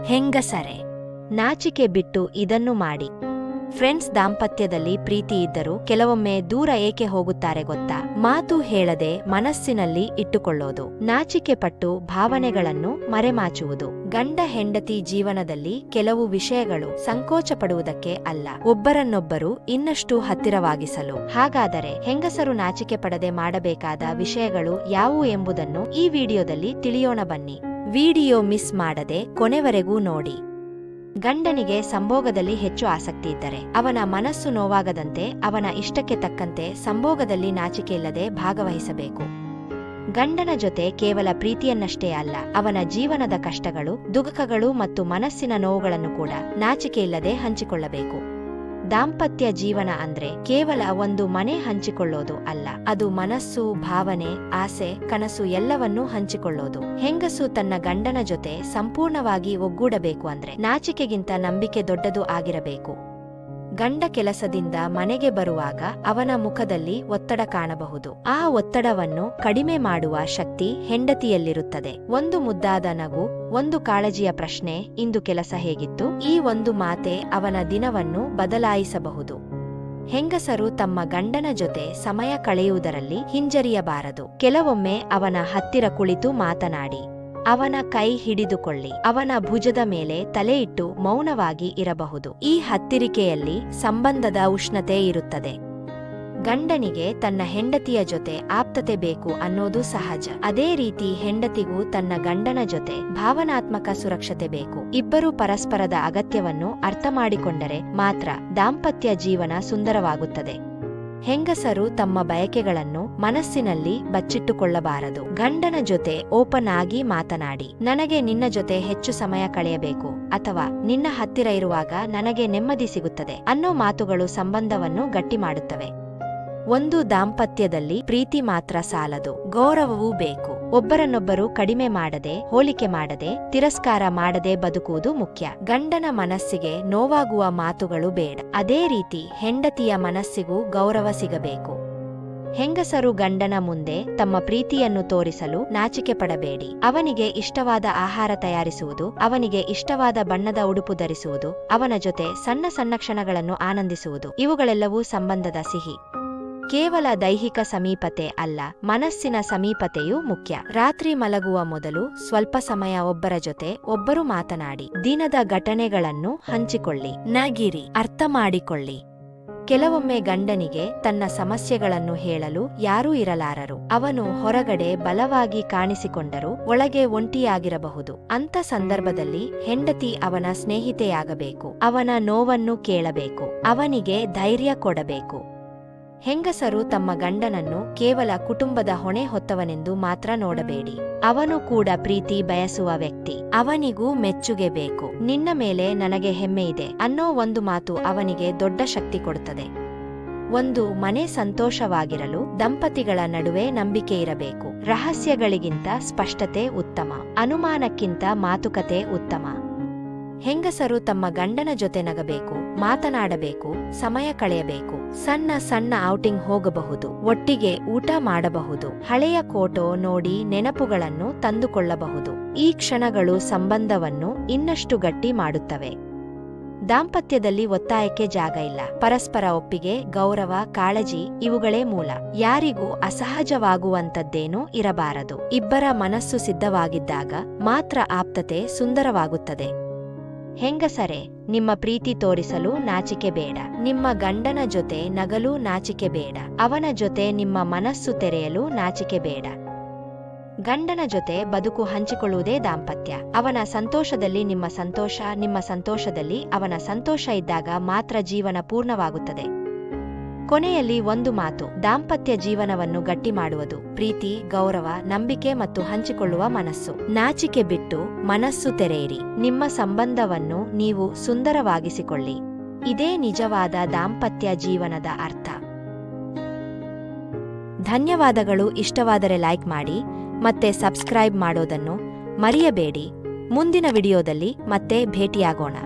ಹೆಂಗಸರೆ, ನಾಚಿಕೆ ಬಿಟ್ಟು ಇದನ್ನು ಮಾಡಿ. ಫ್ರೆಂಡ್ಸ್, ದಾಂಪತ್ಯದಲ್ಲಿ ಪ್ರೀತಿ ಇದ್ದರೂ ಕೆಲವೊಮ್ಮೆ ದೂರ ಏಕೆ ಹೋಗುತ್ತಾರೆ ಗೊತ್ತಾ? ಮಾತು ಹೇಳದೆ ಮನಸ್ಸಿನಲ್ಲಿ ಇಟ್ಟುಕೊಳ್ಳೋದು, ನಾಚಿಕೆ ಪಟ್ಟು ಭಾವನೆಗಳನ್ನು ಮರೆಮಾಚುವುದು. ಗಂಡ ಹೆಂಡತಿ ಜೀವನದಲ್ಲಿ ಕೆಲವು ವಿಷಯಗಳು ಸಂಕೋಚ ಪಡುವುದಕ್ಕೆ ಅಲ್ಲ, ಒಬ್ಬರನ್ನೊಬ್ಬರು ಇನ್ನಷ್ಟು ಹತ್ತಿರವಾಗಿಸಲು. ಹಾಗಾದರೆ ಹೆಂಗಸರು ನಾಚಿಕೆ ಪಡದೆ ಮಾಡಬೇಕಾದ ವಿಷಯಗಳು ಯಾವುವು ಎಂಬುದನ್ನು ಈ ವಿಡಿಯೋದಲ್ಲಿ ತಿಳಿಯೋಣ ಬನ್ನಿ. ವಿಡಿಯೋ ಮಿಸ್ ಮಾಡದೆ ಕೊನೆವರೆಗೂ ನೋಡಿ. ಗಂಡನಿಗೆ ಸಂಭೋಗದಲ್ಲಿ ಹೆಚ್ಚು ಆಸಕ್ತಿ ಇದ್ದರೆ ಅವನ ಮನಸ್ಸು ನೋವಾಗದಂತೆ ಅವನ ಇಷ್ಟಕ್ಕೆ ತಕ್ಕಂತೆ ಸಂಭೋಗದಲ್ಲಿ ನಾಚಿಕೆಯಿಲ್ಲದೆ ಭಾಗವಹಿಸಬೇಕು. ಗಂಡನ ಜೊತೆ ಕೇವಲ ಪ್ರೀತಿಯನ್ನಷ್ಟೇ ಅಲ್ಲ, ಅವನ ಜೀವನದ ಕಷ್ಟಗಳು, ದುಃಖಗಳು ಮತ್ತು ಮನಸ್ಸಿನ ನೋವುಗಳನ್ನು ಕೂಡ ನಾಚಿಕೆಯಿಲ್ಲದೆ ಹಂಚಿಕೊಳ್ಳಬೇಕು. ದಾಂಪತ್ಯ ಜೀವನ ಅಂದ್ರೆ ಕೇವಲ ಒಂದು ಮನೆ ಹಂಚಿಕೊಳ್ಳೋದು ಅಲ್ಲ, ಅದು ಮನಸ್ಸು, ಭಾವನೆ, ಆಸೆ, ಕನಸು ಎಲ್ಲವನ್ನೂ ಹಂಚಿಕೊಳ್ಳೋದು. ಹೆಂಗಸು ತನ್ನ ಗಂಡನ ಜೊತೆ ಸಂಪೂರ್ಣವಾಗಿ ಒಗ್ಗೂಡಬೇಕು ಅಂದ್ರೆ ನಾಚಿಕೆಗಿಂತ ನಂಬಿಕೆ ದೊಡ್ಡದು ಆಗಿರಬೇಕು. ಗಂಡ ಕೆಲಸದಿಂದ ಮನೆಗೆ ಬರುವಾಗ ಅವನ ಮುಖದಲ್ಲಿ ಒತ್ತಡ ಕಾಣಬಹುದು. ಆ ಒತ್ತಡವನ್ನು ಕಡಿಮೆ ಮಾಡುವ ಶಕ್ತಿ ಹೆಂಡತಿಯಲ್ಲಿರುತ್ತದೆ. ಒಂದು ಮುದ್ದಾದ ನಗು, ಒಂದು ಕಾಳಜಿಯ ಪ್ರಶ್ನೆ, ಇಂದು ಕೆಲಸ ಹೇಗಿತ್ತು? ಈ ಒಂದು ಮಾತೆ ಅವನ ದಿನವನ್ನು ಬದಲಾಯಿಸಬಹುದು. ಹೆಂಗಸರು ತಮ್ಮ ಗಂಡನ ಜೊತೆ ಸಮಯ ಕಳೆಯುವುದರಲ್ಲಿ ಹಿಂಜರಿಯಬಾರದು. ಕೆಲವೊಮ್ಮೆ ಅವನ ಹತ್ತಿರ ಕುಳಿತು ಮಾತನಾಡಿ, ಅವನ ಕೈ ಹಿಡಿದುಕೊಳ್ಳಿ, ಅವನ ಭುಜದ ಮೇಲೆ ತಲೆ ಇಟ್ಟು ಮೌನವಾಗಿ ಇರಬಹುದು. ಈ ಹತ್ತಿರಿಕೆಯಲ್ಲಿ ಸಂಬಂಧದ ಉಷ್ಣತೆ ಇರುತ್ತದೆ. ಗಂಡನಿಗೆ ತನ್ನ ಹೆಂಡತಿಯ ಜೊತೆ ಆಪ್ತತೆ ಬೇಕು ಅನ್ನೋದು ಸಹಜ. ಅದೇ ರೀತಿ ಹೆಂಡತಿಗೂ ತನ್ನ ಗಂಡನ ಜೊತೆ ಭಾವನಾತ್ಮಕ ಸುರಕ್ಷತೆ ಬೇಕು. ಇಬ್ಬರು ಪರಸ್ಪರದ ಅಗತ್ಯವನ್ನು ಅರ್ಥ ಮಾಡಿಕೊಂಡರೆ ಮಾತ್ರ ದಾಂಪತ್ಯ ಜೀವನ ಸುಂದರವಾಗುತ್ತದೆ. ಹೆಂಗಸರು ತಮ್ಮ ಬಯಕೆಗಳನ್ನು ಮನಸ್ಸಿನಲ್ಲಿ ಬಚ್ಚಿಟ್ಟುಕೊಳ್ಳಬಾರದು. ಗಂಡನ ಜೊತೆ ಓಪನ್ ಆಗಿ ಮಾತನಾಡಿ, ನನಗೆ ನಿನ್ನ ಜೊತೆ ಹೆಚ್ಚು ಸಮಯ ಕಳೆಯಬೇಕು ಅಥವಾ ನಿನ್ನ ಹತ್ತಿರ ಇರುವಾಗ ನನಗೆ ನೆಮ್ಮದಿ ಸಿಗುತ್ತದೆ ಅನ್ನೋ ಮಾತುಗಳು ಸಂಬಂಧವನ್ನು ಗಟ್ಟಿ ಮಾಡುತ್ತವೆ. ಒಂದು ದಾಂಪತ್ಯದಲ್ಲಿ ಪ್ರೀತಿ ಮಾತ್ರ ಸಾಲದು, ಗೌರವವೂ ಬೇಕು. ಒಬ್ಬರನ್ನೊಬ್ಬರು ಕಡಿಮೆ ಮಾಡದೆ, ಹೋಲಿಕೆ ಮಾಡದೆ, ತಿರಸ್ಕಾರ ಮಾಡದೆ ಬದುಕುವುದು ಮುಖ್ಯ. ಗಂಡನ ಮನಸ್ಸಿಗೆ ನೋವಾಗುವ ಮಾತುಗಳು ಬೇಡ. ಅದೇ ರೀತಿ ಹೆಂಡತಿಯ ಮನಸ್ಸಿಗೂ ಗೌರವ ಸಿಗಬೇಕು. ಹೆಂಗಸರು ಗಂಡನ ಮುಂದೆ ತಮ್ಮ ಪ್ರೀತಿಯನ್ನು ತೋರಿಸಲು ನಾಚಿಕೆ ಪಡಬೇಡಿ. ಅವನಿಗೆ ಇಷ್ಟವಾದ ಆಹಾರ ತಯಾರಿಸುವುದು, ಅವನಿಗೆ ಇಷ್ಟವಾದ ಬಣ್ಣದ ಉಡುಪು ಧರಿಸುವುದು, ಅವನ ಜೊತೆ ಸಣ್ಣ ಸಣ್ಣ ಕ್ಷಣಗಳನ್ನು ಆನಂದಿಸುವುದು, ಇವುಗಳೆಲ್ಲವೂ ಸಂಬಂಧದ ಸಿಹಿ. ಕೇವಲ ದೈಹಿಕ ಸಮೀಪತೆ ಅಲ್ಲ, ಮನಸ್ಸಿನ ಸಮೀಪತೆಯೂ ಮುಖ್ಯ. ರಾತ್ರಿ ಮಲಗುವ ಮೊದಲು ಸ್ವಲ್ಪ ಸಮಯ ಒಬ್ಬರ ಜೊತೆ ಒಬ್ಬರು ಮಾತನಾಡಿ, ದಿನದ ಘಟನೆಗಳನ್ನು ಹಂಚಿಕೊಳ್ಳಿ, ನಗಿರಿ, ಅರ್ಥ ಮಾಡಿಕೊಳ್ಳಿ. ಕೆಲವೊಮ್ಮೆ ಗಂಡನಿಗೆ ತನ್ನ ಸಮಸ್ಯೆಗಳನ್ನು ಹೇಳಲು ಯಾರೂ ಇರಲಾರರು. ಅವನು ಹೊರಗಡೆ ಬಲವಾಗಿ ಕಾಣಿಸಿಕೊಂಡರೂ ಒಳಗೆ ಒಂಟಿಯಾಗಿರಬಹುದು. ಅಂಥ ಸಂದರ್ಭದಲ್ಲಿ ಹೆಂಡತಿ ಅವನ ಸ್ನೇಹಿತೆಯಾಗಬೇಕು. ಅವನ ನೋವನ್ನು ಕೇಳಬೇಕು, ಅವನಿಗೆ ಧೈರ್ಯ ಕೊಡಬೇಕು. ಹೆಂಗಸರು ತಮ್ಮ ಗಂಡನನ್ನು ಕೇವಲ ಕುಟುಂಬದ ಹೊಣೆ ಹೊತ್ತವನೆಂದು ಮಾತ್ರ ನೋಡಬೇಡಿ. ಅವನು ಕೂಡ ಪ್ರೀತಿ ಬಯಸುವ ವ್ಯಕ್ತಿ. ಅವನಿಗೂ ಮೆಚ್ಚುಗೆ ಬೇಕು. ನಿನ್ನ ಮೇಲೆ ನನಗೆ ಹೆಮ್ಮೆ ಇದೆ ಅನ್ನೋ ಒಂದು ಮಾತು ಅವನಿಗೆ ದೊಡ್ಡ ಶಕ್ತಿ ಕೊಡುತ್ತದೆ. ಒಂದು ಮನೆ ಸಂತೋಷವಾಗಿರಲು ದಂಪತಿಗಳ ನಡುವೆ ನಂಬಿಕೆ ಇರಬೇಕು. ರಹಸ್ಯಗಳಿಗಿಂತ ಸ್ಪಷ್ಟತೆ ಉತ್ತಮ, ಅನುಮಾನಕ್ಕಿಂತ ಮಾತುಕತೆ ಉತ್ತಮ. ಹೆಂಗಸರು ತಮ್ಮ ಗಂಡನ ಜೊತೆ ನಗಬೇಕು, ಮಾತನಾಡಬೇಕು, ಸಮಯ ಕಳೆಯಬೇಕು. ಸಣ್ಣ ಸಣ್ಣ ಔಟಿಂಗ್ ಹೋಗಬಹುದು, ಒಟ್ಟಿಗೆ ಊಟ ಮಾಡಬಹುದು, ಹಳೆಯ ಫೋಟೋ ನೋಡಿ ನೆನಪುಗಳನ್ನು ತಂದುಕೊಳ್ಳಬಹುದು. ಈ ಕ್ಷಣಗಳು ಸಂಬಂಧವನ್ನು ಇನ್ನಷ್ಟು ಗಟ್ಟಿ ಮಾಡುತ್ತವೆ. ದಾಂಪತ್ಯದಲ್ಲಿ ಒತ್ತಾಯಕ್ಕೆ ಜಾಗ ಇಲ್ಲ. ಪರಸ್ಪರ ಒಪ್ಪಿಗೆ, ಗೌರವ, ಕಾಳಜಿ ಇವುಗಳೇ ಮೂಲ. ಯಾರಿಗೂ ಅಸಹಜವಾಗುವಂತದ್ದೇನೂ ಇರಬಾರದು. ಇಬ್ಬರ ಮನಸ್ಸು ಸಿದ್ಧವಾಗಿದ್ದಾಗ ಮಾತ್ರ ಆಪ್ತತೆ ಸುಂದರವಾಗುತ್ತದೆ. ಹೆಂಗಸರೆ, ನಿಮ್ಮ ಪ್ರೀತಿ ತೋರಿಸಲು ನಾಚಿಕೆ ಬೇಡ. ನಿಮ್ಮ ಗಂಡನ ಜೊತೆ ನಗಲು ನಾಚಿಕೆ ಬೇಡ. ಅವನ ಜೊತೆ ನಿಮ್ಮ ಮನಸ್ಸು ತೆರೆಯಲು ನಾಚಿಕೆ ಬೇಡ. ಗಂಡನ ಜೊತೆ ಬದುಕು ಹಂಚಿಕೊಳ್ಳುವುದೇ ದಾಂಪತ್ಯ. ಅವನ ಸಂತೋಷದಲ್ಲಿ ನಿಮ್ಮ ಸಂತೋಷ, ನಿಮ್ಮ ಸಂತೋಷದಲ್ಲಿ ಅವನ ಸಂತೋಷ ಇದ್ದಾಗ ಮಾತ್ರ ಜೀವನ ಪೂರ್ಣವಾಗುತ್ತದೆ. ಕೊನೆಯಲ್ಲಿ ಒಂದು ಮಾತು, ದಾಂಪತ್ಯ ಜೀವನವನ್ನು ಗಟ್ಟಿ ಮಾಡುವುದು ಪ್ರೀತಿ, ಗೌರವ, ನಂಬಿಕೆ ಮತ್ತು ಹಂಚಿಕೊಳ್ಳುವ ಮನಸ್ಸು. ನಾಚಿಕೆ ಬಿಟ್ಟು ಮನಸ್ಸು ತೆರೆಯಿರಿ. ನಿಮ್ಮ ಸಂಬಂಧವನ್ನು ನೀವು ಸುಂದರವಾಗಿಸಿಕೊಳ್ಳಿ. ಇದೇ ನಿಜವಾದ ದಾಂಪತ್ಯ ಜೀವನದ ಅರ್ಥ. ಧನ್ಯವಾದಗಳು. ಇಷ್ಟವಾದರೆ ಲೈಕ್ ಮಾಡಿ ಮತ್ತೆ ಸಬ್ಸ್ಕ್ರೈಬ್ ಮಾಡೋದನ್ನು ಮರೆಯಬೇಡಿ. ಮುಂದಿನ ವಿಡಿಯೋದಲ್ಲಿ ಮತ್ತೆ ಭೇಟಿಯಾಗೋಣ.